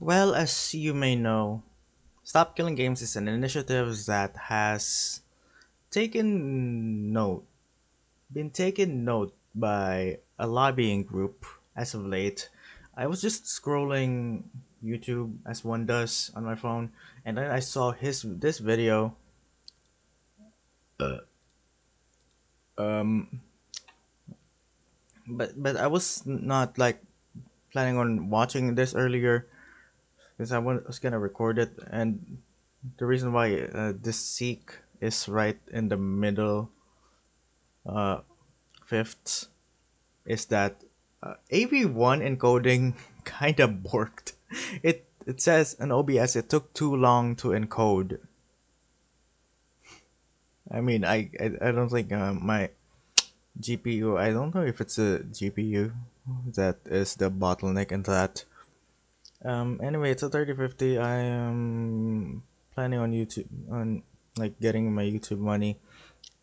Well, as you may know, Stop Killing Games is an initiative that has taken note, been taken note by a lobbying group as of late. I was just scrolling YouTube as one does on my phone, and then I saw his this video. Um, but I was not like planning on watching this earlier because was gonna record it, and the reason why this seek is right in the middle uh, fifths is that AV1 encoding kind of borked. It says in OBS it took too long to encode. I mean, I don't think my GPU. I don't know if it's a GPU that is the bottleneck in that. Anyway, it's a 3050. I am planning on YouTube on like getting my YouTube money.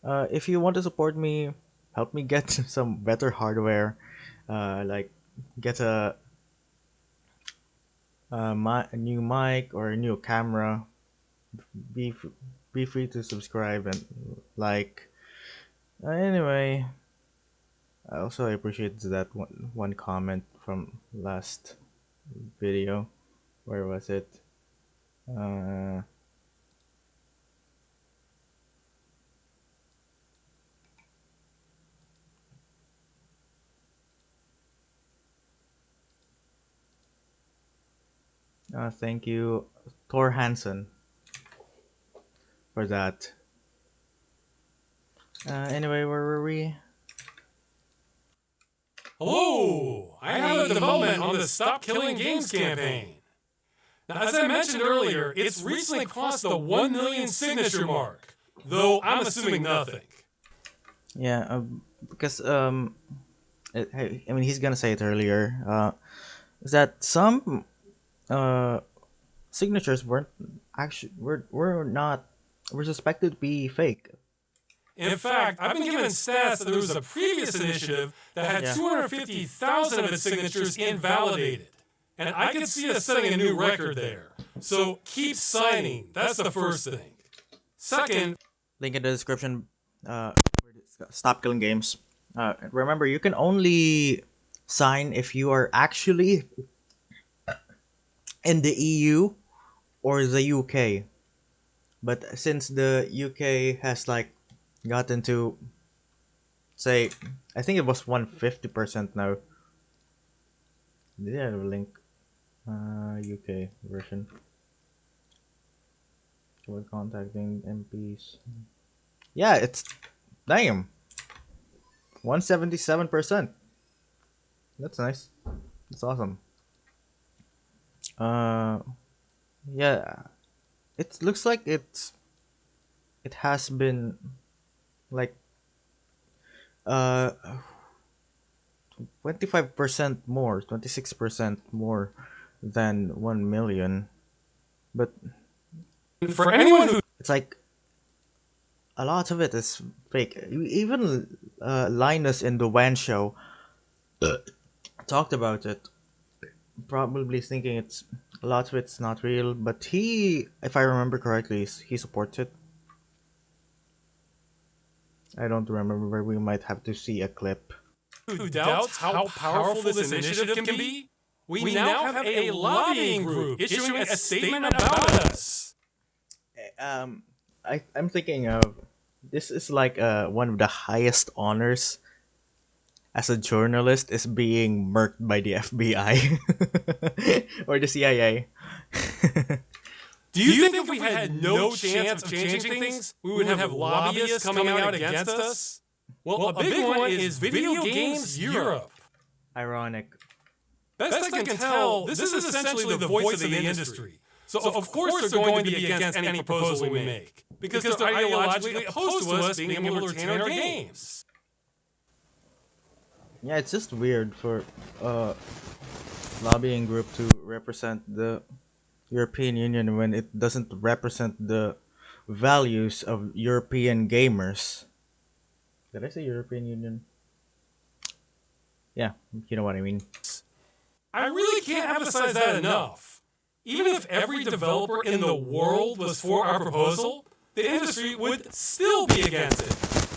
If you want to support me, help me get some better hardware. Like get a new mic or a new camera. Be f- be free to subscribe and like. Anyway, I also appreciate that one comment from last video. Where was it? Uh, thank you, Thor Hansen, for that. Anyway, where were we? Hello! I have a development on the Stop Killing Games campaign. Now, as I mentioned earlier, it's recently crossed the 1 million signature mark, though I'm assuming nothing. Yeah, because I mean he's gonna say it earlier. Is that some uh signatures weren't actually were not were suspected to be fake. In fact, I've been given stats that there was a previous initiative that had Yeah. 250,000 of its signatures invalidated. And I could see us setting a new record there. So keep signing. That's the first thing. Second, Link in the description. Stop killing games. Remember, you can only sign if you are actually in the EU or the UK. But since the UK has like gotten to say, I think it was 150% now. Did I have a link? UK version. We're contacting MPs. Yeah, it's damn 177%. That's nice. That's awesome. Uh, yeah, it looks like it has been like uh 25% more, 26% more than 1 million. But for anyone who it's like a lot of it is fake. Even Linus in the WAN show talked about it, probably thinking it's a lot of it's not real, but he, if I remember correctly, he supports it. I don't remember. We might have to see a clip. doubts how powerful this initiative can be, we now have a lobbying group issuing a statement about us. Um, I'm thinking of this is like one of the highest honors as a journalist is being murked by the FBI or the CIA. Do you think if we had no chance of changing things, we would have lobbyists coming out against us? Well, a big one is Video Games Europe. Ironic. Best I can tell, this is essentially the voice of the industry. So of course they're going to be against any proposal we make, because they're ideologically opposed to us being able to retain our games. Yeah, it's just weird for lobbying group to represent the European Union when it doesn't represent the values of European gamers. Did I say European Union? Yeah, you know what I mean. I really can't emphasize that enough. Even if every developer in the world was for our proposal, the industry would still be against it.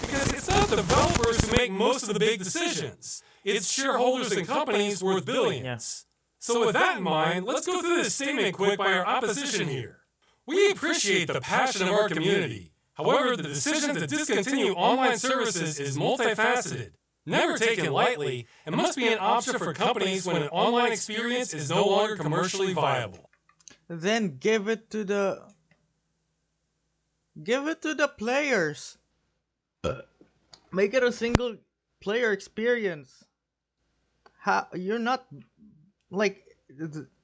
Because it's not developers who make most of the big decisions. It's shareholders and companies worth Yeah. billions. So with that in mind, let's go through this statement quick by our opposition here. We appreciate the passion of our community. However, the decision to discontinue online services is multifaceted, never taken lightly, and must be an option for companies when an online experience is no longer commercially viable. Then give it to the players. Make it a single player experience. You're not like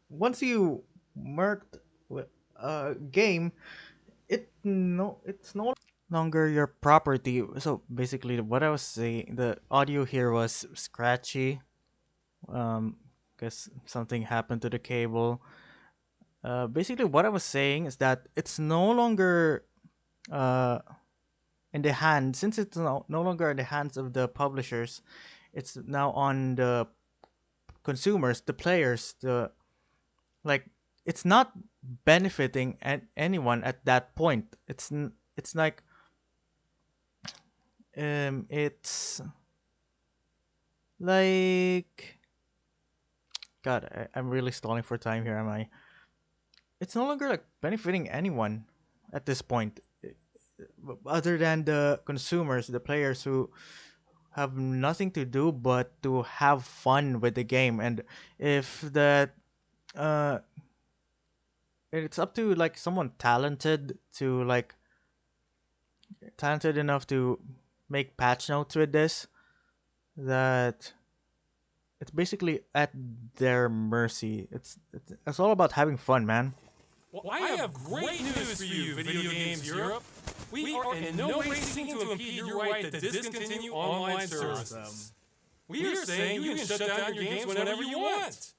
once you merged with a game, it's no longer your property. So basically, what I was saying, the audio here was scratchy, because something happened to the cable. Basically, what I was saying is that it's no longer uh in the hand, since it's no longer in the hands of the publishers. It's now on the consumers, the players, the like. It's not benefiting anyone at that point. It's like it's like God. I'm really stalling for time here. Am I? It's no longer like benefiting anyone at this point, other than the consumers, the players who have nothing to do but to have fun with the game. And if that uh it's up to like someone talented enough to make patch notes with this, that it's basically at their mercy. It's all about having fun, man. Well, I have great news for you, Video Games Europe. We are in no way seeking to impede your right to discontinue online services. We are saying you can shut down your games whenever you want.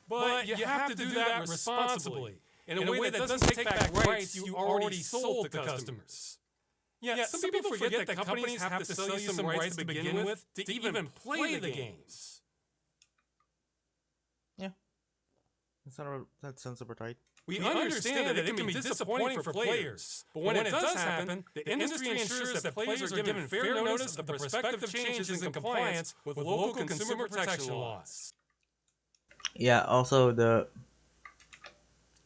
But you have to do that responsibly, in a way that doesn't take back rights you already sold to customers. Yeah, some people forget that companies have to sell you some rights to begin with to even play the games. Yeah, that sounds about right. We understand that it can be disappointing for players, but when it does happen, the industry ensures that players are given fair notice of the prospective changes in compliance with local consumer protection laws. Yeah, also if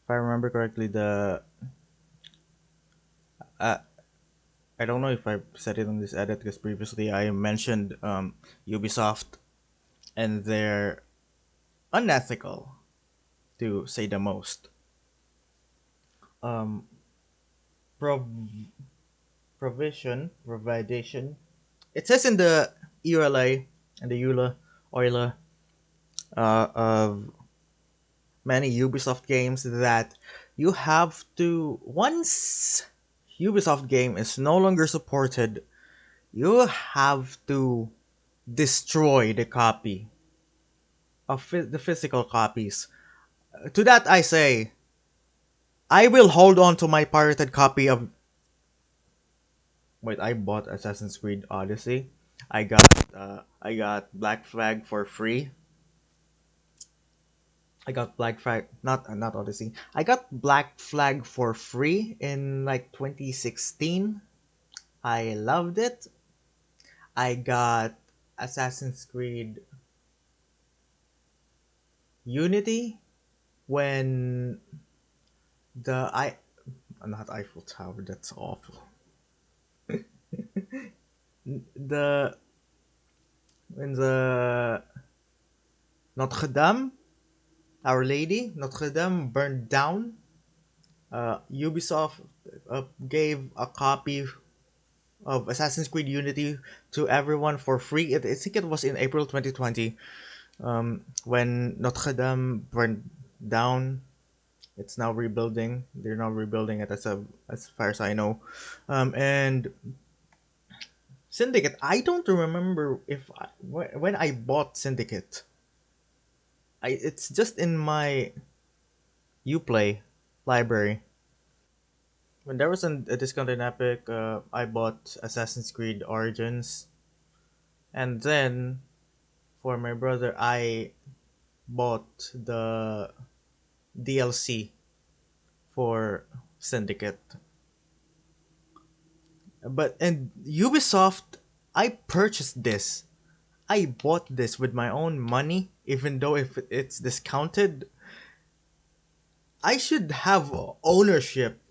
I remember correctly, uh, I don't know if I said it on this edit, because previously I mentioned Ubisoft and their unethical, to say the most, um prov- provision. It says in the EULA and the EULA of many Ubisoft games that you have to, once Ubisoft game is no longer supported, you have to destroy the copy of the physical copies. To that I say, I will hold on to my pirated copy of. Wait, I bought Assassin's Creed Odyssey. I got Black Flag for free. I got Black Flag, not Odyssey. I got Black Flag for free in like 2016. I loved it. I got Assassin's Creed Unity when the I not Eiffel Tower. That's awful. The when the Notre Dame, Our Lady Notre Dame burned down. Ubisoft gave a copy of Assassin's Creed Unity to everyone for free. I think it was in April 2020, when Notre Dame burned down. It's now rebuilding. They're now rebuilding it, as far as I know. And Syndicate. I don't remember if when I bought Syndicate. It's just in my UPlay library. When there was a discount in Epic, I bought Assassin's Creed Origins, and then for my brother, I bought the DLC. for Syndicate. But and Ubisoft, I purchased this. I bought this with my own money, even though if it's discounted, I should have ownership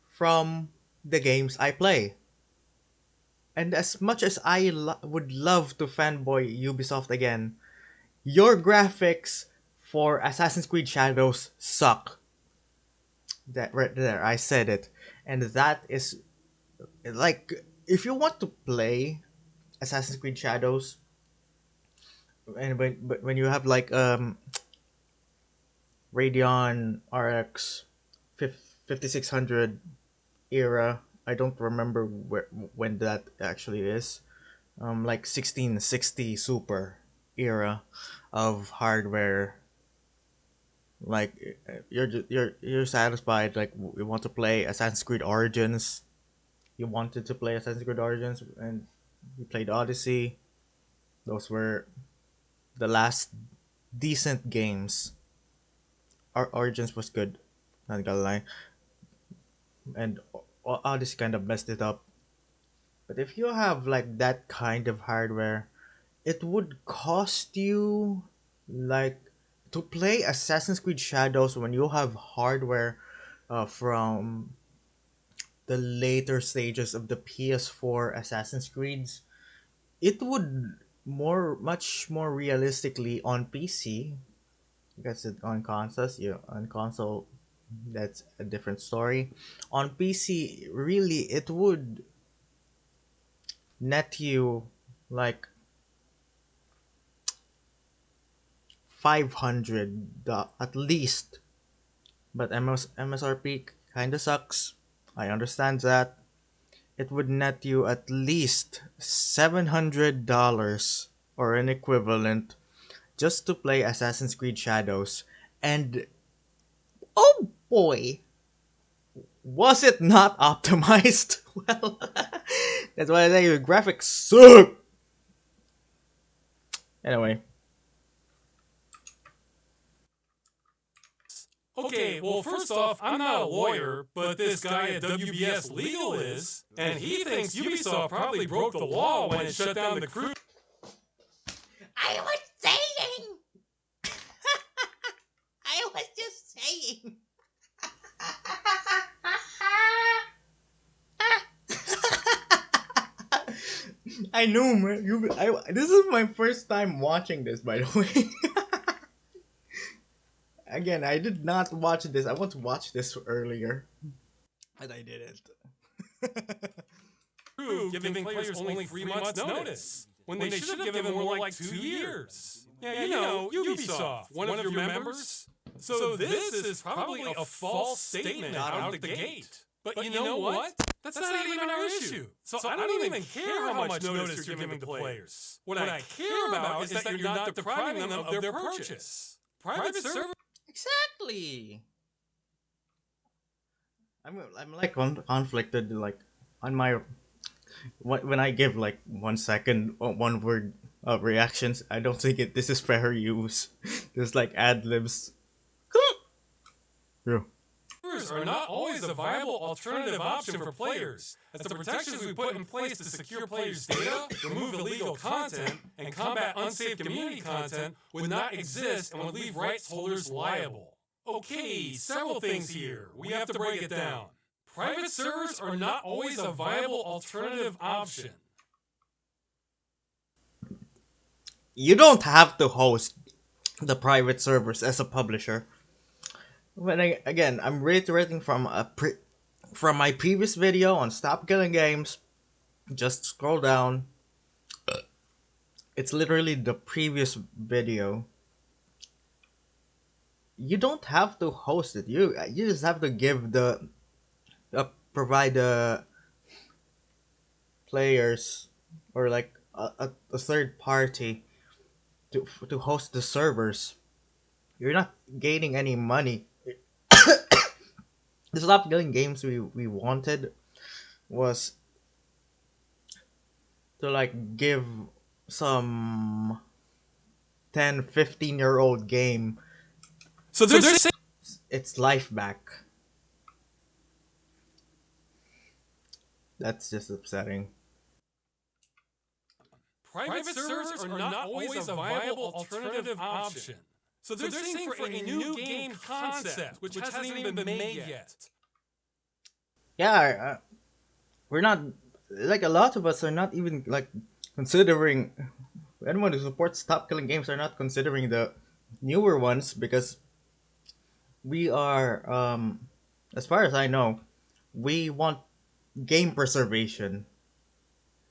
from the games I play. And as much as would love to fanboy Ubisoft again, your graphics for Assassin's Creed Shadows suck. That right there, I said it. And that is like if you want to play Assassin's Creed Shadows and when you have like Radeon RX 5600 era, I don't remember when that actually is. Like 1660 Super era of hardware. Like you're satisfied. Like you want to play Assassin's Creed Origins. You wanted to play Assassin's Creed Origins, and you played Odyssey. Those were the last decent games. Origins was good, not gonna lie, and Odyssey kind of messed it up. But if you have like that kind of hardware, it would cost you like to play Assassin's Creed Shadows when you have hardware from the later stages of the PS4 Assassin's Creeds. It would much more realistically on PC because it on consoles, on console that's a different story. On PC, really, it would net you like 500 at least. But MSRP kind of sucks. I understand that. It would net you at least $700 or an equivalent just to play Assassin's Creed Shadows. And oh boy, was it not optimized? Well, that's why I say your graphics suck. Anyway, Okay, well, first off, I'm not a lawyer, but this guy at WBS Legal is, and he thinks Ubisoft probably broke the law when it shut down the crew. I was saying. I was just saying. I know, man. This is my first time watching this, by the way. Again, I did not watch this. I want to watch this earlier, but I didn't. Crew giving players only 3 months notice, when they should have given more like 2 years. Yeah, you know, Ubisoft, one of your members. So this is probably a false statement out of the gate. But you know what? That's not even our issue. So I don't even care how much notice you're giving to players. What I care about is that you're not depriving them of their purchase. Private server. Exactly. I'm like conflicted. Like on my when I give like 1 second or 1 word of reactions, I don't think this is fair use. There's like ad libs. Yeah. Servers are not always a viable alternative option for players, as the protections we put in place to secure players' data, remove illegal content, and combat unsafe community content would not exist and would leave rights holders liable. Okay, several things here. We have to break it down. Private servers are not always a viable alternative option. You don't have to host the private servers as a publisher. Again, I'm reiterating from from my previous video on Stop Killing Games. Just scroll down. It's literally the previous video. You don't have to host it. You just have to give provide the players or like a third party to host the servers. You're not gaining any money. The Stop Killing Games we wanted was to like give some 10-15 year old game So there's its life back. That's just upsetting. Private servers are not always a viable alternative option. So they're saying for a new game concept, which hasn't even been made yet. Yeah, we're not like a lot of us are not even like considering anyone who supports Stop Killing Games are not considering the newer ones because we are, as far as I know, we want game preservation.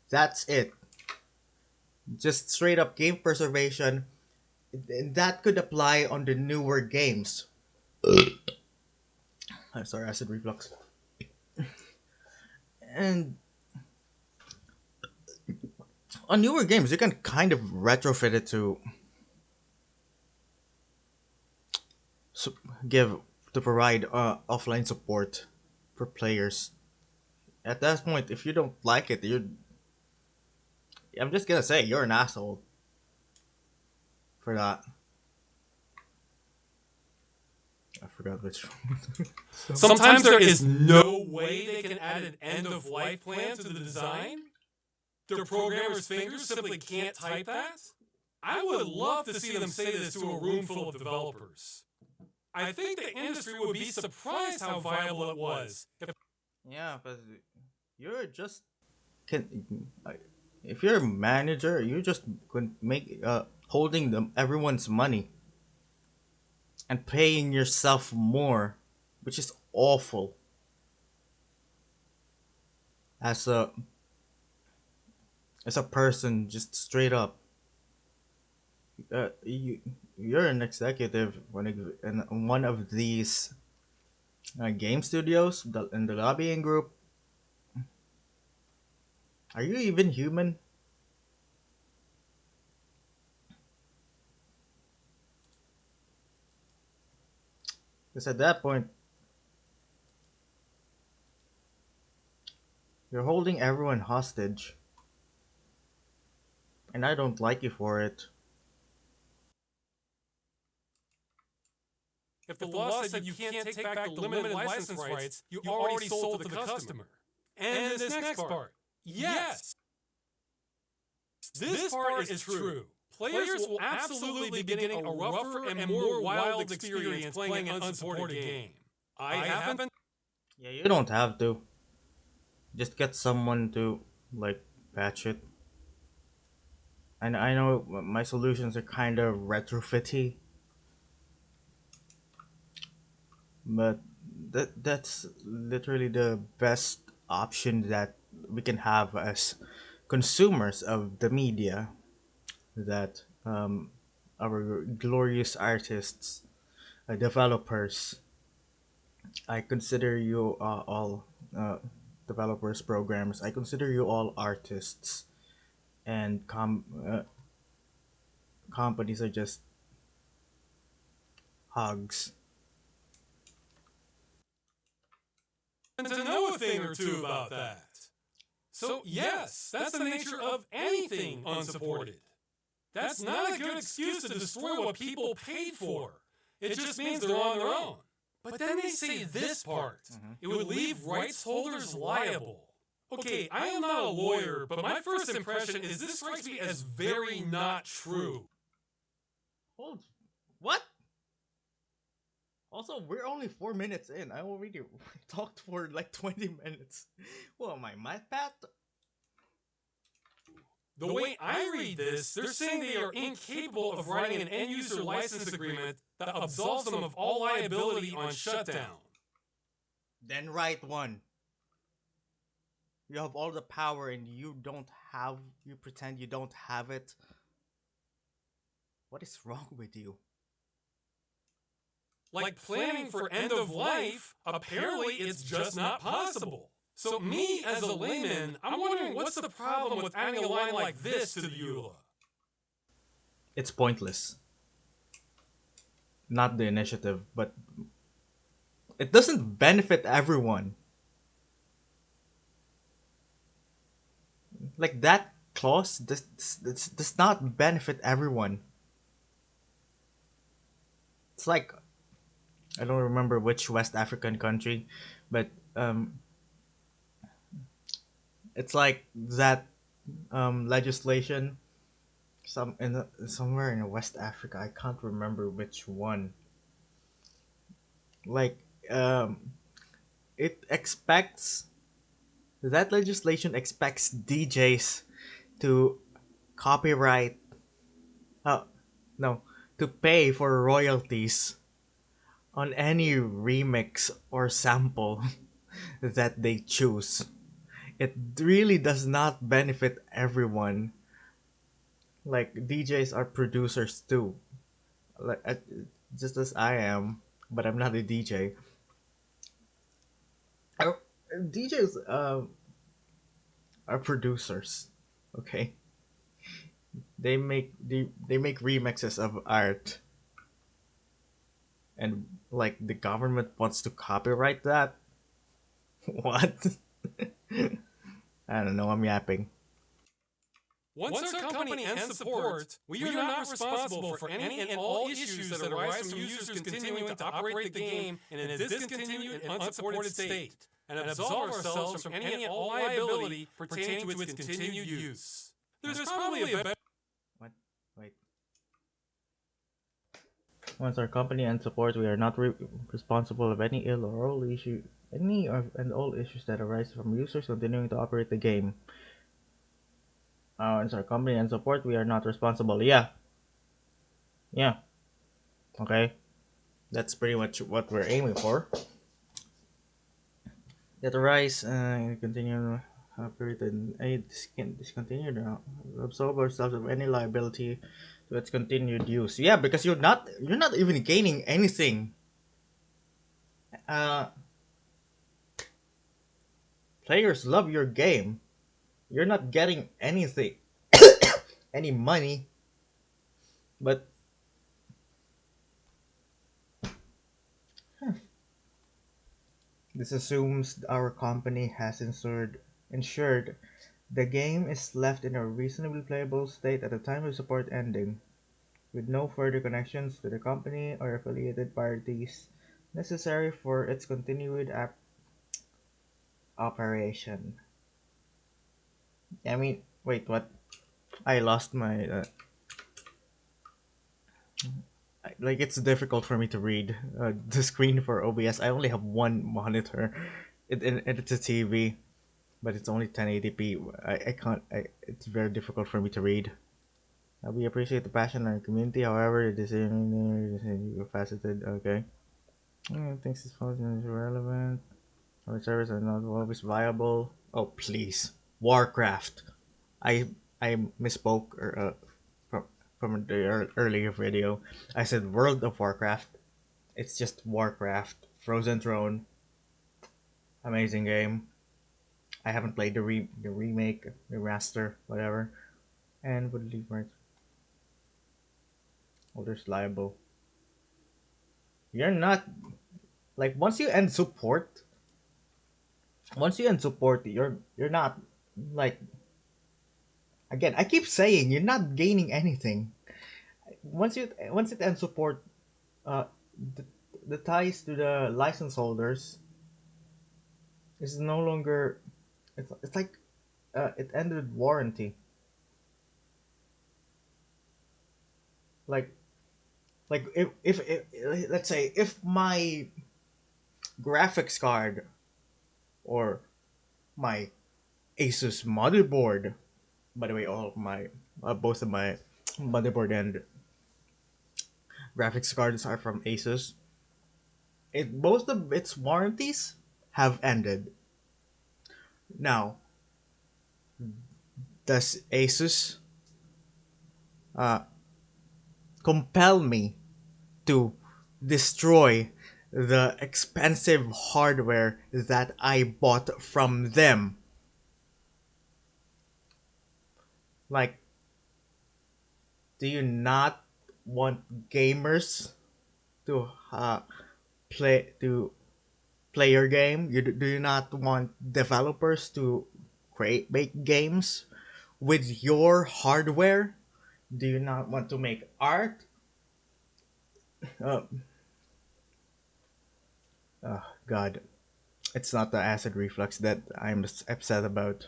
That's it. Just straight up game preservation. And that could apply on the newer games. I'm sorry, acid reflux. And on newer games, you can kind of retrofit it to su- give to provide offline support for players. At that point, if you don't like it, you I'm just gonna say you're an asshole for that. I forgot which one. Sometimes there is no way they can add an end of life plan to the design. Their programmers' fingers simply can't type that. I would love to see them say this to a room full of developers. I think the industry would be surprised how viable it was. Yeah, but you're just can if you're a manager, you're just going make holding them everyone's money and paying yourself more, which is awful. As a person, just straight up, you're an executive in one of these game studios in the lobbying group. Are you even human? Because at that point, you're holding everyone hostage, and I don't like you for it. If the law said you can't take back the limited license rights, you already sold to the customer. And this next part. Yes, this part is true. Players will absolutely be getting a rougher and more wild experience playing an unsupported game. I haven't. Yeah, you don't have to. Just get someone to like patch it. And I know my solutions are kind of retrofitty, but that's literally the best option that we can have as consumers of the media. That our glorious artists, developers. I consider you all developers, programmers. I consider you all artists, and companies are just hogs. To know a thing or two about that. So, yes, that's the nature of anything unsupported. That's not a good excuse to destroy what people paid for. It just means they're on their own. But then they say this part. It would leave rights holders liable. Okay, I am not a lawyer, but my first impression is this strikes me as very not true. Hold, what? Also, we're only 4 minutes in. I already talked for like 20 minutes. What am I, Matt Pat? The way I read this, they're saying they are incapable of writing an end user license agreement that absolves them of all liability on shutdown. Then write one. You have all the power and you don't have. You pretend you don't have it. What is wrong with you? Like planning for end of life, apparently it's just not possible. So me, as a layman, I'm wondering what's the problem with adding a line like this to the EULA? It's pointless. Not the initiative, but it doesn't benefit everyone. Like that clause does not benefit everyone. It's like I don't remember which West African country, but It's like that legislation somewhere in West Africa. I can't remember which one. Like it expects that legislation expects DJs to copyright uh no to pay for royalties on any remix or sample that they choose. It really does not benefit everyone. Like DJs are producers too. Like just as I am, but I'm not a DJ. Uh, DJs are producers. Okay, they make remixes of art, and like the government wants to copyright that. What? I don't know. I'm yapping. Once our company ends support, we are not responsible for any and all issues that arise from users continuing to operate the game in a discontinued and unsupported state, and absolve ourselves from any and all liability pertaining to its continued use. There's probably a better. What? Wait. Once our company ends support, we are not responsible of any ill or all issue, any of and all issues that arise from users continuing to operate the game. Once our company ends support, we are not responsible. Yeah, yeah. Okay, that's pretty much what we're aiming for. That arise continue operate and discontinue absolve ourselves of any liability to its continued use. Yeah, because you're not even gaining anything. Uh, Players love your game. You're not getting anything, any money, but this assumes our company has ensured the game is left in a reasonably playable state at the time of support ending, with no further connections to the company or affiliated parties necessary for its continued operation. I mean, wait, what? I lost my. Like, it's difficult for me to read the screen for OBS. I only have one monitor. It's a TV, but it's only 1080p. I can't. It's very difficult for me to read. We appreciate the passion in our community. However, the decision is faceted. Okay. Thinks this function is irrelevant. Our servers are not always viable. Oh, please. Warcraft. I I misspoke from the earlier video. I said World of Warcraft. It's just Warcraft. Frozen Throne. Amazing game. I haven't played the remake, the remaster, whatever. And would leave right. Oh, there's liable. You're not like once you end support, you're not like again. I keep saying you're not gaining anything. Once it ends support, uh, the, the ties to the license holders is no longer. It's like it ended warranty. Like if let's say if my graphics card or my Asus motherboard. By the way, all of my both of my motherboard and graphics cards are from Asus. It Both of its warranties have ended. Now, does Asus uh, compel me to destroy the expensive hardware that I bought from them? Like, do you not want gamers to play your game? Do you not want developers to make games with your hardware? Do you not want to make art? Uh, oh God, it's not the acid reflux that I'm upset about.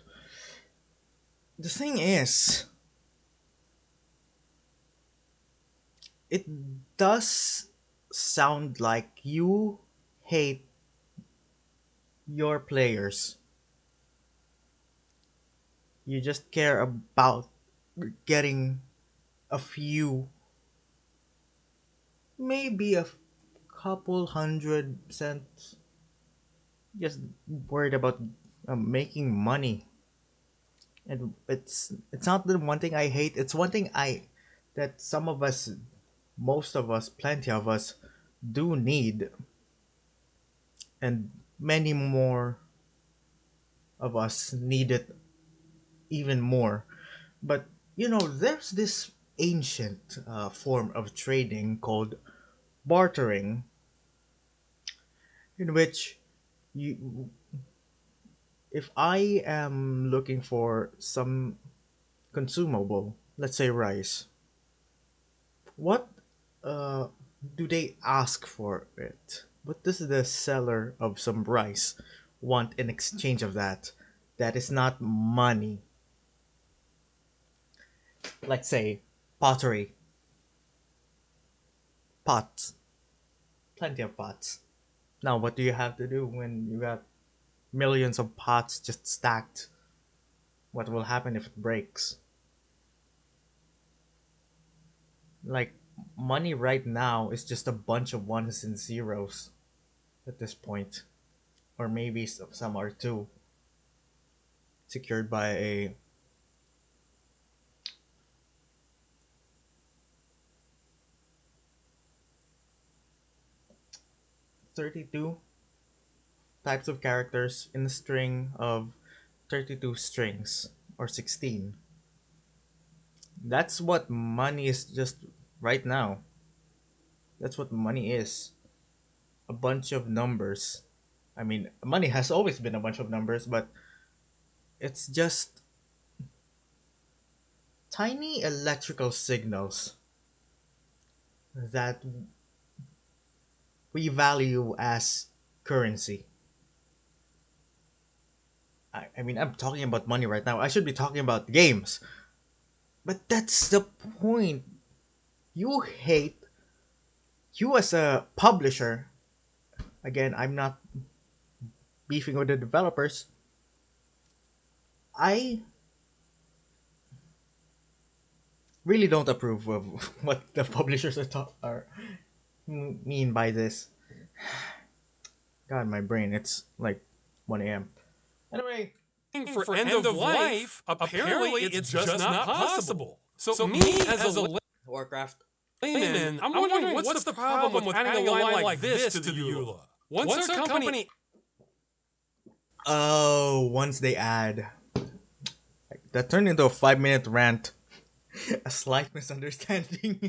The thing is, it does sound like you hate your players. You just care about getting a few, maybe couple hundred cents, just worried about making money. And it's not the one thing I hate. It's one thing I that some of us, most of us, plenty of us, do need, and many more of us need it even more. But there's this ancient form of trading called bartering, in which you, if I am looking for some consumable, let's say rice, what uh, do they ask for it? What does the seller of some rice want in exchange of that? That is not money. Let's say pottery, pots, plenty of pots. Now, what do you have to do when you got millions of pots just stacked? What will happen if it breaks? Like, money right now is just a bunch of ones and zeros at this point, or maybe some are two, secured by a 32 types of characters in a string of 32 strings, or 16. That's what money is just right now. That's what money is. A bunch of numbers. I mean, money has always been a bunch of numbers, but it's just tiny electrical signals that we value as currency. I mean, I'm talking about money right now. I should be talking about games. But that's the point. You hate, you as a publisher, again, I'm not beefing with the developers. I really don't approve of what the publishers are mean by this. God, my brain, it's like 1 a.m. Anyway, For end of life, apparently it's just not possible. So me as a Warcraft. layman, I'm wondering what's the problem with adding a line like this to the EULA? Once our company Oh, once they add. That turned into a 5-minute rant. A slight misunderstanding.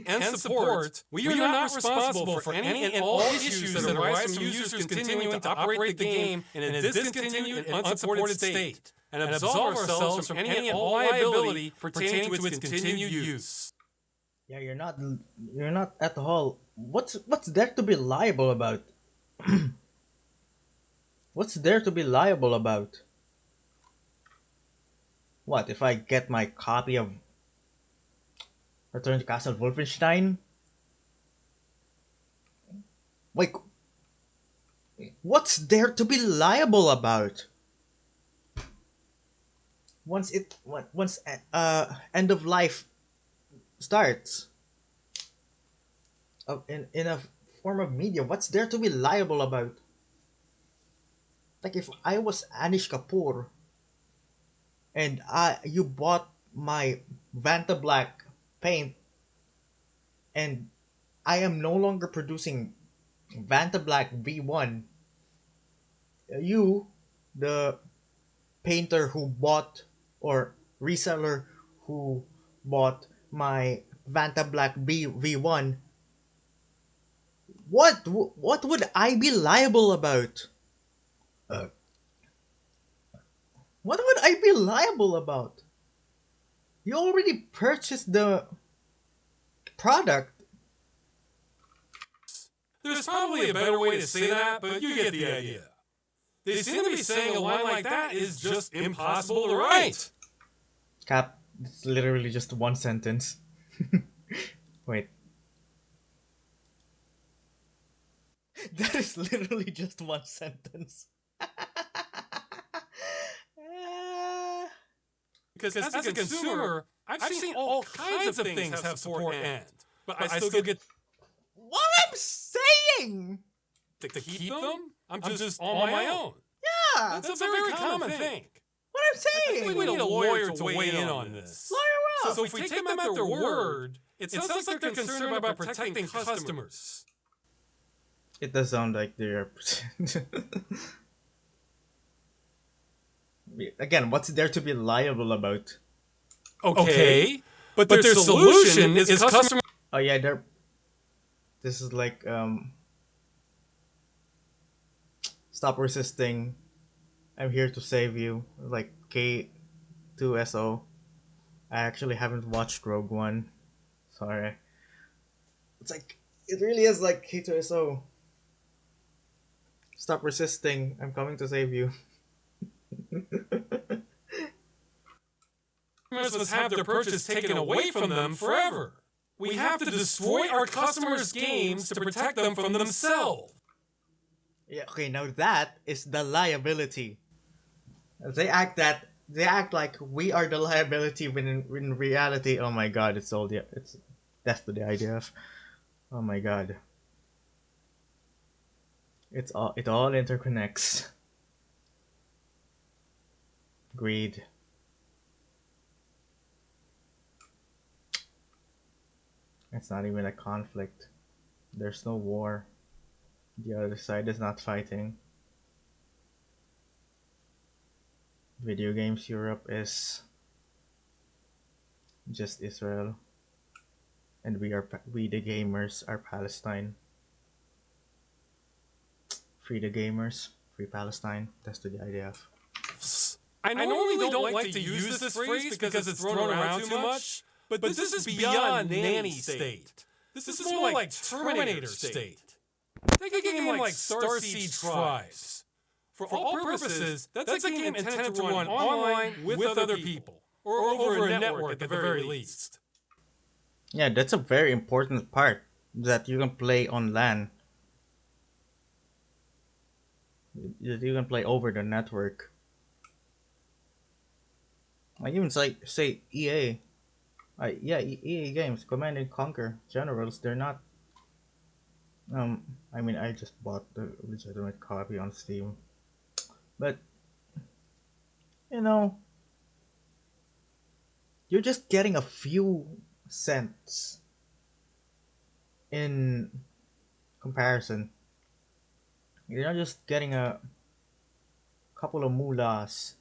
and support, we are not responsible for any and all issues that arise from users continuing to operate the game in a discontinued and unsupported state, and absolve ourselves from any and all liability pertaining to its continued use. Yeah, you're not at all. What's there to be liable about? What's there to be liable about? What if I get my copy of Return to Castle Wolfenstein? Like, what's there to be liable about? Once end of life starts, in a form of media, what's there to be liable about? Like, if I was Anish Kapoor and you bought my Vanta Black paint, and I am no longer producing Vanta Black V1, you, the painter who bought, or reseller who bought my Vanta Black V1, what would I be liable about? Uh, what would I be liable about? You already purchased the product. There's probably a better way to say that, but you get the idea. They seem to be saying a line like that is just impossible to write. Cap, it's literally just one sentence. Wait, that is literally just one sentence. Uh, Because as a consumer, I've seen all kinds of things have support end, but I still get what I'm saying! to keep them. I'm just on my own. Yeah! That's a very common thing. What I'm I saying! think we need a lawyer to weigh in on this. Lawyer up! So if we take them at their word, it sounds like they're concerned about protecting customers. It does sound like they're. Again, what's there to be liable about? Okay, but their solution is customer. Oh yeah, they're. This is like stop resisting. I'm here to save you. Like K2SO. I actually haven't watched Rogue One. Sorry. It's like it really is like K2SO. Stop resisting. I'm coming to save you. Customers must have their purchase taken away from them forever. We have to destroy our customers' games to protect them from themselves. Yeah, okay, now that is the liability. They act like we are the liability when in reality, oh my god, it's that's the idea of oh my god. It all interconnects. Greed. It's not even a conflict. There's no war. The other side is not fighting. Video games Europe is just Israel, and we the gamers are Palestine. Free the gamers, free Palestine. That's the idea of. I normally don't like to use this phrase because it's thrown around too much, but this is beyond nanny state. This is more like Terminator state. Think of a game like Starseed Tribes. For all purposes, that's a game intended to run online with other people, or over a network at the very least. Yeah, that's a very important part that you can play on LAN. That you can play over the network. Like even say EA. Yeah, EA games, Command and Conquer Generals. They're not. I mean, I just bought the legitimate copy on Steam, but you know, you're just getting a few cents in comparison. You're not just getting a couple of mullahs,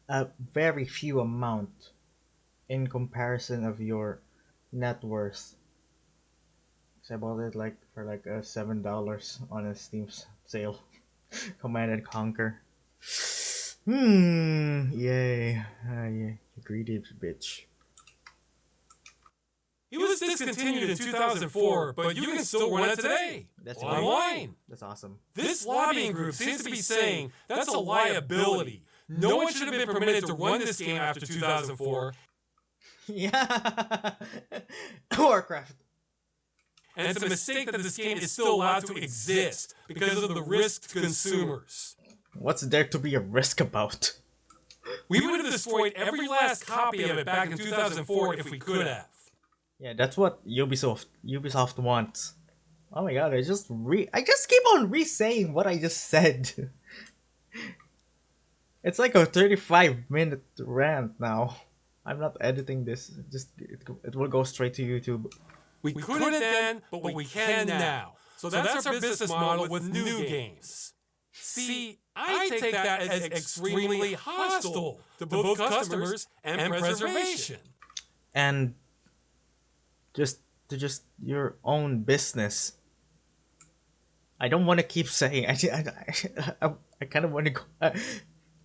a very few amount in comparison of your net worth. 'Cause I bought it like for like $7 on a Steam sale. Command and Conquer. Yay. Yeah, you greedy bitch. It was discontinued in 2004, but you can still run it today. That's online. That's awesome. This lobbying group seems to be saying that's a liability. No one should have been permitted to run this game after 2004. Yeah. Warcraft. And it's a mistake that this game is still allowed to exist because of the risk to consumers. What's there to be a risk about? We would have destroyed every last copy of it back in 2004 if we could have. Yeah, that's what Ubisoft wants. Oh my god, I just keep on re-saying what I just said. It's like a 35-minute rant now. I'm not editing this. It will go straight to YouTube. We couldn't then, but we can now. So that's our business model with new games. See, I take that as extremely hostile to both customers and preservation. And just your own business. I don't want to keep saying. I kind of want to go.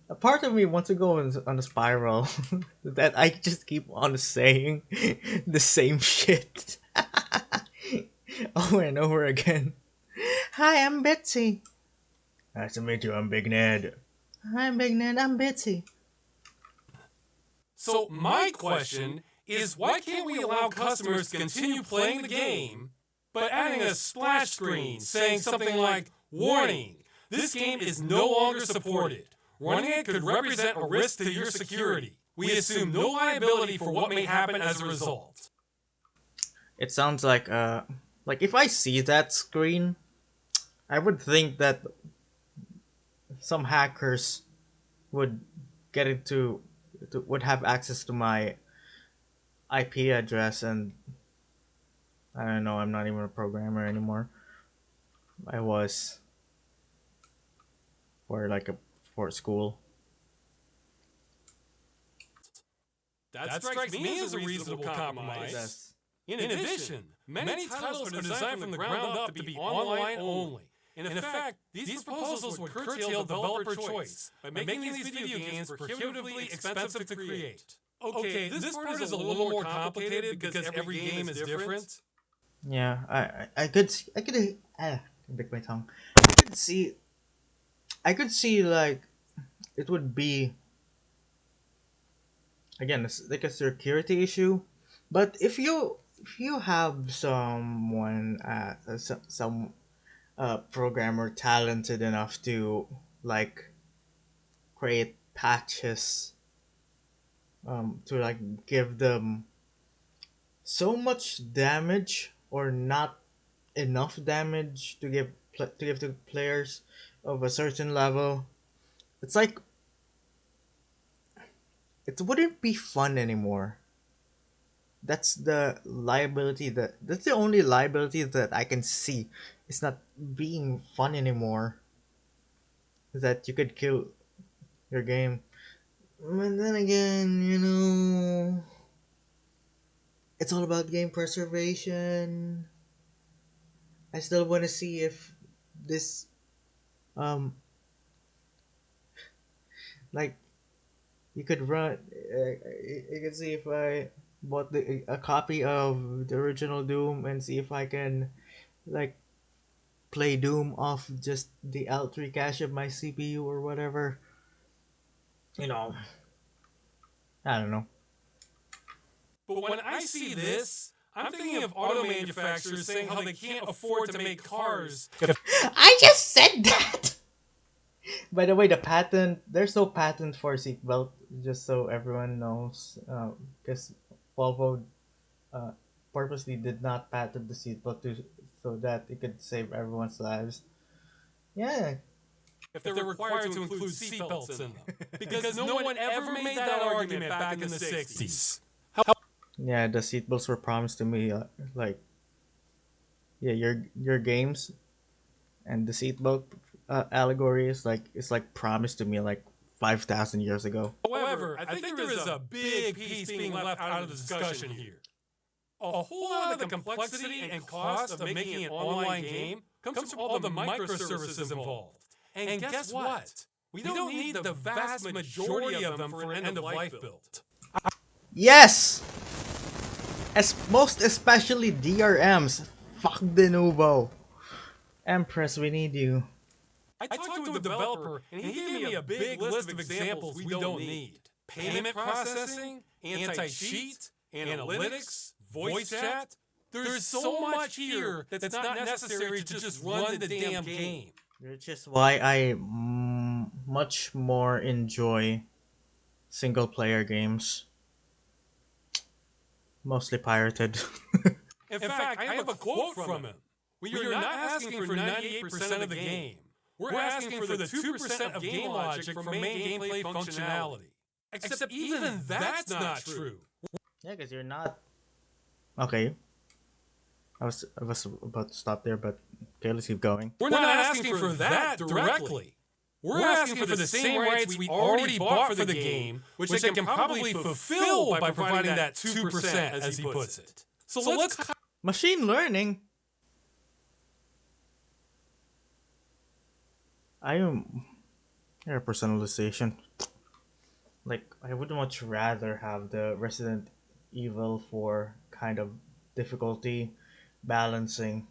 A part of me wants to go on a spiral that I just keep on saying the same shit over and over again. Hi, I'm Betsy. Nice to meet you. I'm Big Ned. Hi, I'm Big Ned. I'm Betsy. So my question is, why can't we allow customers to continue playing the game, but adding a splash screen saying something like, "Warning, this game is no longer supported. Running it could represent a risk to your security. We assume no liability for what may happen as a result." It sounds like if I see that screen, I would think that some hackers would get would have access to my IP address, and I don't know. I'm not even a programmer anymore. I was for for school. That strikes me as a reasonable compromise. That's In addition, many titles are designed from the ground up to be online only. In effect, these proposals would curtail developer choice by making these video games prohibitively expensive to create. Okay, this part is a little more complicated because every game is different. yeah. I could break my tongue. I could see I could see like it would be again it's like a security issue, but if you have someone some programmer talented enough to like create patches to like give them so much damage or not enough damage to give to players of a certain level, it's like it wouldn't be fun anymore. That's the only liability that I can see. It's not being fun anymore. That you could kill your game. But then again, it's all about game preservation. I still want to see if this um like you could run. You can see if I bought a copy of the original Doom and see if I can like play Doom off just the L3 cache of my CPU or whatever. You know, I don't know. But when I see this, I'm thinking of auto manufacturers saying how they can't afford to make cars. I just said that. By the way, there's no patent for seatbelt, just so everyone knows, because Volvo uh, purposely did not patent the seatbelt so that it could save everyone's lives. Yeah, If they're required to include seatbelts in them. Because no one ever made that argument back in the 60s. yeah, the seatbelts were promised to me, like yeah, your games and the seatbelt allegory is like it's like promised to me like 5,000 years ago. However, I think there is a big piece being left out of the discussion here. A whole lot of the complexity and cost of making an online game comes from all the microservices involved. And guess what? We don't need the vast majority of them for an end-of-life build. Yes, as most especially DRMs. Fuck de novo. Empress, we need you. I talked to a developer, and he gave me a big list of examples we don't need. Payment processing, anti-cheat, analytics, voice chat. There's so much here that's not necessary to just run the damn game. Which is why I much more enjoy single player games. Mostly pirated. In fact, I have a quote from him. We are not asking for 98% of the game. We're asking for the 2% of game logic from main gameplay functionality. Except even that's not true. Yeah, because you're not. Okay. I was about to stop there, but okay, let's keep going. We're not asking for that directly. We're asking for the same rights we already bought for the game, which they can probably fulfill by providing that 2%, as he puts it. So let's... Machine learning? I am. Yeah, personalization. Like, I would much rather have the Resident Evil 4 kind of difficulty balancing.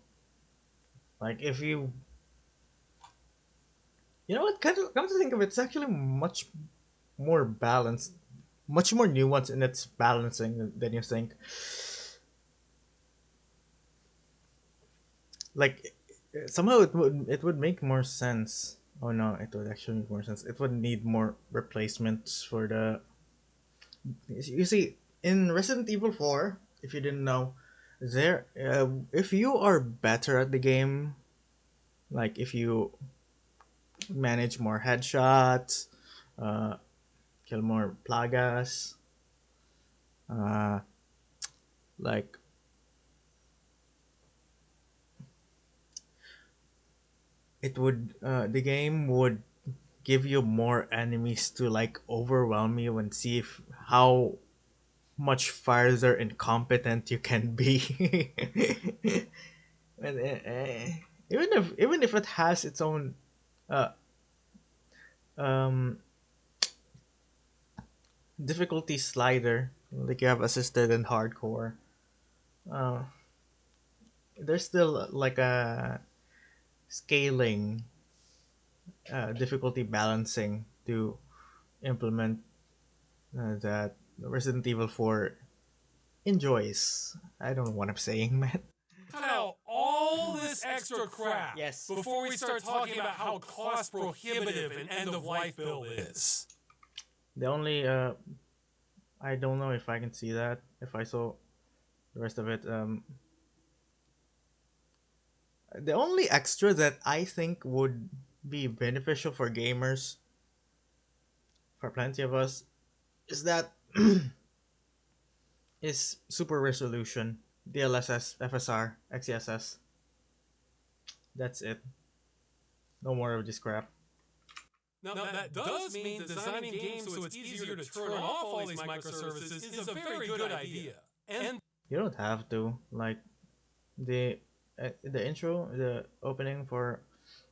Like, if you. You know what? Come to think of it, it's actually much more balanced much more nuanced in its balancing than you think. Like somehow it would make more sense. Oh no, it would actually make more sense. It would need more replacements for the. You see, in Resident Evil 4, if you didn't know, if you are better at the game, like if you manage more headshots, uh, kill more plagas, uh, like the game would give you more enemies to like overwhelm you and see if how much farther incompetent you can be. And, even if it has its own uh, um, difficulty slider, like you have assisted and hardcore, uh, there's still like a scaling difficulty balancing to implement that Resident Evil 4 enjoys. I don't know what I'm saying, man. Cut out all this extra crap Yes. before we start talking about how cost prohibitive an end of life build is. The only I don't know if I can see that if I saw the rest of it. The only extra that I think would be beneficial for gamers, for plenty of us, is that is super resolution, DLSS, FSR, XeSS. That's it. No more of this crap. Now, that does mean designing games so it's easier to turn off all these microservices is a very good idea. And You don't have to like the intro, the opening for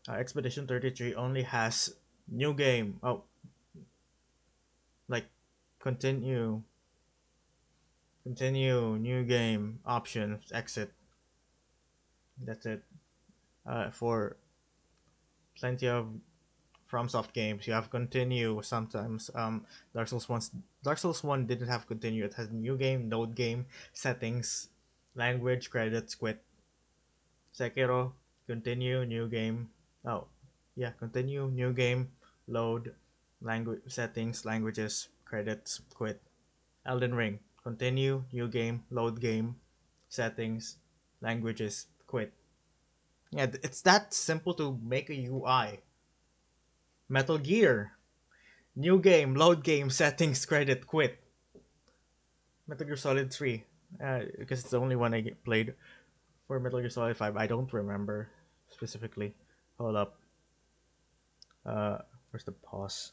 Expedition 33 only has new game. Oh, like continue, new game, options, exit. That's it. For plenty of FromSoft games, you have continue sometimes. Dark Souls 1 didn't have continue. It has new game, load game, settings, language, credits, quit. Sekiro, continue, new game. Oh, yeah, continue, new game, load, language settings, languages, credits, quit. Elden Ring, continue, new game, load game, settings, languages, quit. Yeah, it's that simple to make a UI. Metal Gear, new game, load game, settings, credit, quit. Metal Gear Solid 3, because it's the only one played. For Metal Gear Solid 5, I don't remember specifically. Hold up. Uh, where's the pause?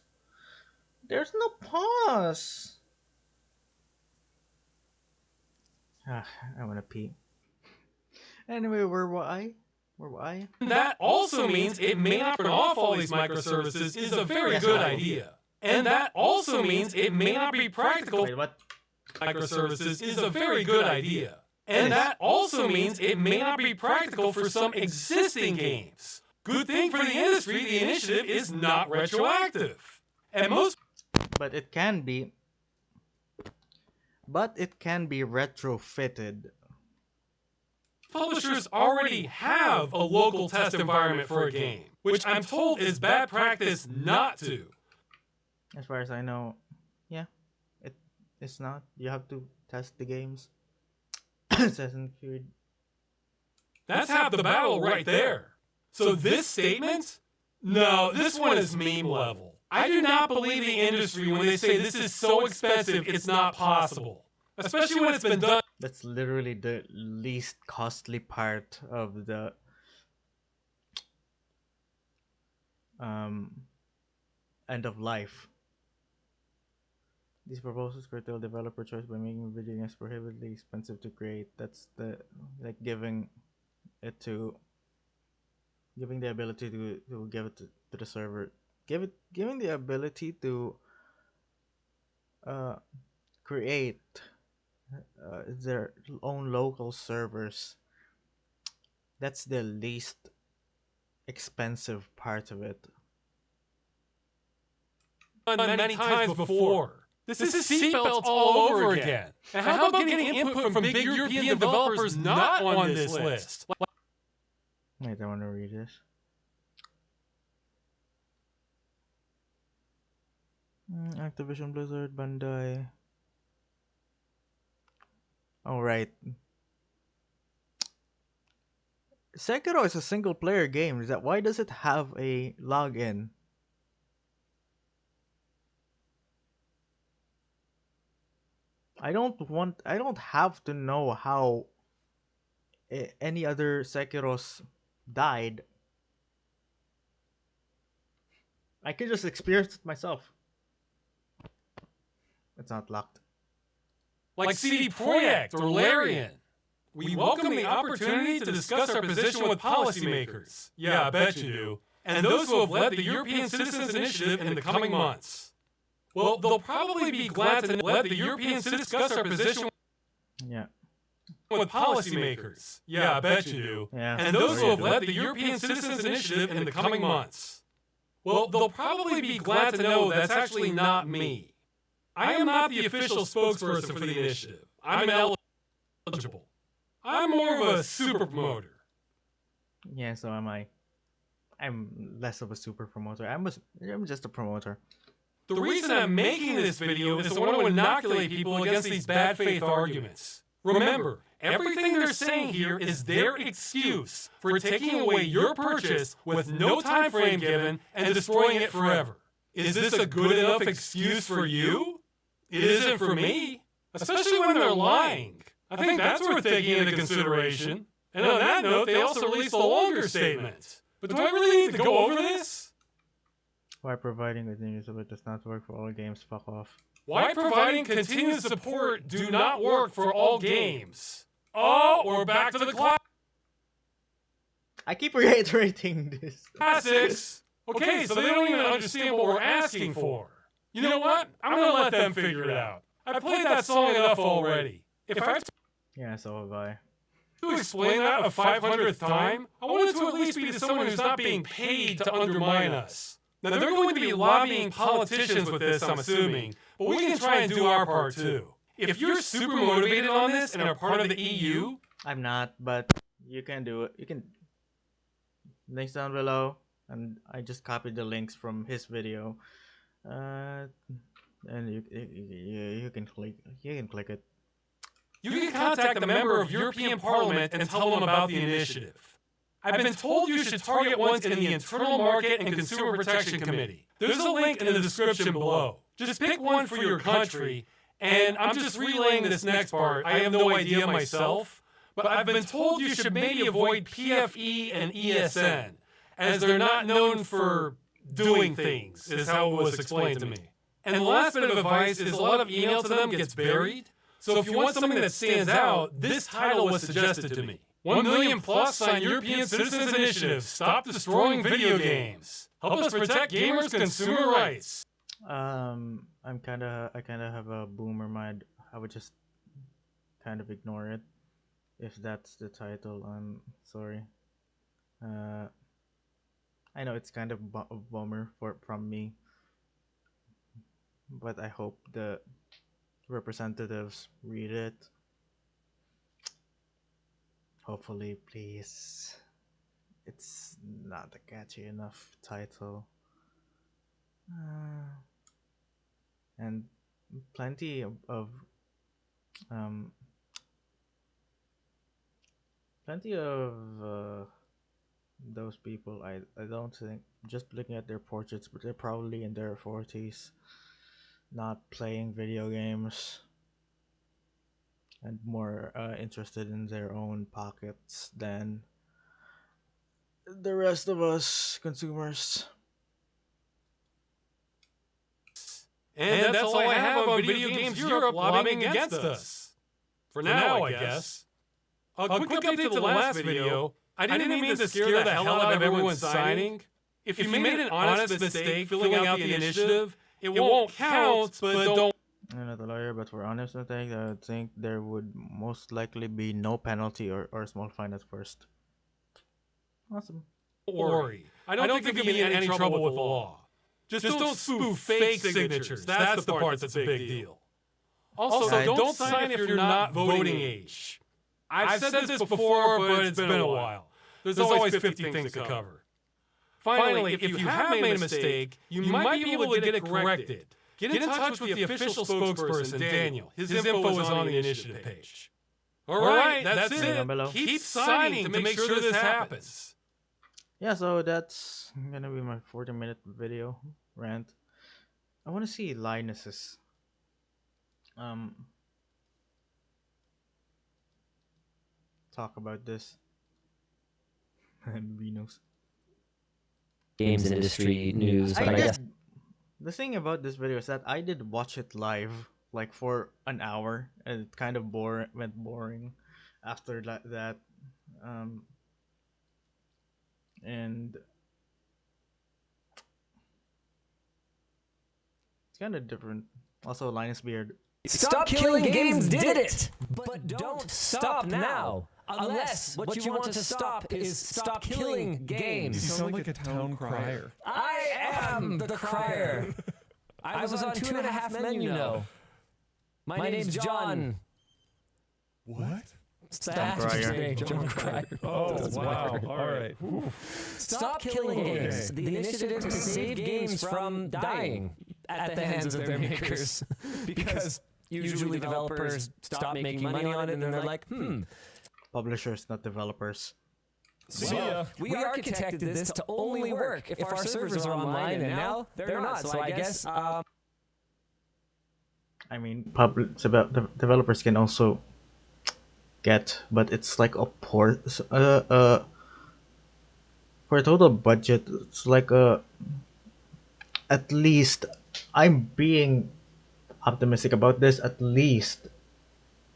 There's no pause. Ah, I wanna pee. Anyway, where were I? Where were I? that also means it may not turn off all these microservices is a very good idea. And that also means it may not be practical. Wait, what? Microservices is a very good idea. And that also means it may not be practical for some existing games. Good thing for the industry, the initiative is not retroactive. And most But it can be. But it can be retrofitted. publishers already have a local test environment for a game, which I'm told is bad practice not to. As far as I know, yeah, it's not. You have to test the games. Assassin's Creed. That's half the battle right there. So this statement? No, this one is meme level. I do not believe the industry when they say this is so expensive it's not possible. Especially when it's been done. That's literally the least costly part of the um, end of life. These proposals curtail developer choice by making video games prohibitively expensive to create. That's the like it to giving the ability to give it to the server. Giving the ability to uh, create their own local servers. That's the least expensive part of it. Many times before. This is seatbelts all over again. And how about getting input from big European developers not on this list? Wait, I want to read this. Activision Blizzard, Bandai. Alright. Sekiro is a single player game. Why does it have a login? I don't have to know how any other Sekiros died. I can just experience it myself. It's not locked. Like CD Projekt or Larian. We welcome the opportunity to discuss our position with policymakers. Yeah, I bet you do. And those who have led the European Citizens Initiative in the coming months. Well, they'll probably be glad to let the European citizens discuss our position with policymakers. Yeah, I bet you do. Yeah, and those who have led the European Citizens Initiative in the coming months. Well, they'll probably be glad to know that's actually not me. I am not the official spokesperson for the initiative. I'm ineligible. I'm more of a super promoter. Yeah, so am I. I'm less of a super promoter. I'm just a promoter. The reason I'm making this video is to want to inoculate people against these bad faith arguments. Remember, everything they're saying here is their excuse for taking away your purchase with no time frame given and destroying it forever. Is this a good enough excuse for you? It isn't for me, especially when they're lying. I think that's worth taking into consideration. And on that note, they also released a longer statement. But do I really need to go over this? Why providing continuous support does not work for all games? Fuck off. Why providing continuous support do not work for all games? Oh, or back to the I keep reiterating this. classics. Okay, so they don't even understand what we're asking for. You know what? I'm gonna let them figure it out. I played that song enough already. If I have Yeah, so have I. to explain that a 500th time, I want it to at least be to someone who's not being paid to undermine us. Now, they're going to be lobbying politicians with this, I'm assuming, but we can try and do our part too. If you're super motivated on this and are part of the EU, I'm not, but you can do it. You can. Links down below, and I just copied the links from his video. And you can click it. you can contact a member of European Parliament and tell them about the initiative. I've been told you should target ones in the Internal Market and Consumer Protection Committee. There's a link in the description below. Just pick one for your country, and I'm just relaying this next part. I have no idea myself, but I've been told you should maybe avoid PFE and ESN, as they're not known for doing things, is how it was explained to me. And the last bit of advice is a lot of email to them gets buried. So if you want something that stands out, this title was suggested to me. 1 million plus on European Citizens Initiative. Stop destroying video games. Help us protect gamers' consumer rights. I kind of have a boomer mind. I would just kind of ignore it if that's the title. I'm sorry. I know it's kind of a bummer from me, but I hope the representatives read it. Hopefully, please. It's not a catchy enough title. And plenty of those people, I don't think, just looking at their portraits, but they're probably in their 40s, not playing video games, and more interested in their own pockets than the rest of us consumers. And that's all I have on Video Games Europe lobbying against us. For now, I guess. A quick update to the last video. I didn't mean to scare the hell out of everyone signing. If you made an honest mistake filling out the initiative, it won't count, but don't... I'm not a lawyer, but for honest mistake, I think there would most likely be no penalty or small fine at first. Awesome. worry. I don't think you'll be in any trouble with the law. Just don't spoof fake signatures. That's the part that's a big deal. Also, don't sign if you're not voting age. I've said this before, but it's been a while. There's always 50 things to cover. Finally, if you have made a mistake, you might be able to get it corrected. Get in touch with the official spokesperson, Daniel. His info is on the initiative page. All right, that's it. Keep signing to make sure this happens. Yeah, so that's gonna be my 40-minute video rant. I want to see Linus's talk about this and Venus games industry news, but I guess the thing about this video is that I did watch it live like for an hour and it kind of went boring after that and it's kind of different. Also, Linus Beard. Stop Killing Games did it! But don't stop now! Unless what you want to stop is stop killing games. You sound like a town crier. I am the crier! I was on 2.5 Men, you know. My name's John. What? John Crier. Oh, wow. All right. Stop Killing Games, the initiative to save games from dying at the hands of their makers. Because usually developers stop making money on it and then they're like, Publishers, not developers. See ya. we architected this to only work if our servers are online, and now they're not. So I guess, I mean, developers can also get, but it's like a for a total budget. It's like at least I'm being optimistic about this. At least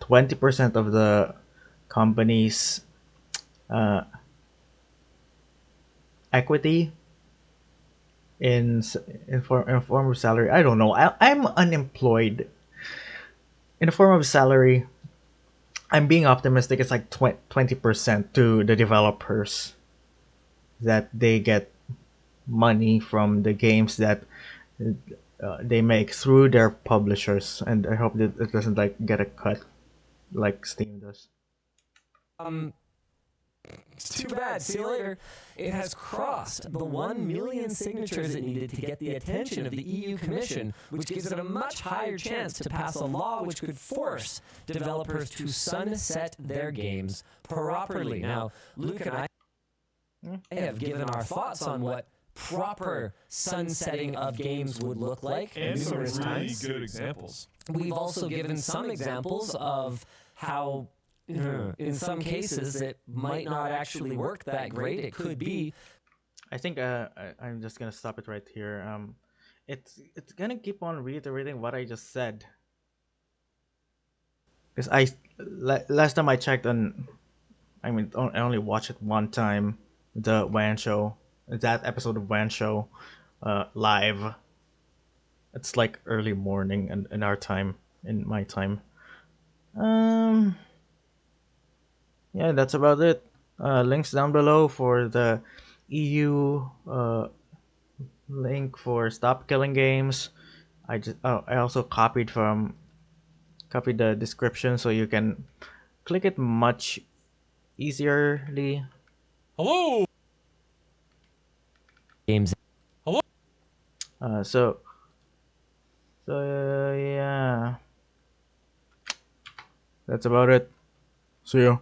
20% of the company's equity in form of salary. I don't know. I'm unemployed. In the form of salary, I'm being optimistic. It's like 20% to the developers that they get money from the games that they make through their publishers, and I hope that it doesn't like get a cut like Steam does. it's too bad. See you later. It has crossed the 1 million signatures it needed to get the attention of the EU Commission, which gives it a much higher chance to pass a law which could force developers to sunset their games properly. Now, Luke and I have given our thoughts on what proper sunsetting of games would look like And some numerous really times. good examples. We've also given some examples of how, in some cases, it might not actually work that great. It could be. I think I'm just gonna stop it right here. It's gonna keep on reiterating what I just said. Because last time I checked on, I mean, I only watched it one time, the WAN show, that episode of WAN show, live. It's like early morning in our time, in my time. Yeah, that's about it. Links down below for the EU link for Stop Killing Games. I also copied the description so you can click it much easierly. Hello. Games. So yeah, that's about it. See you.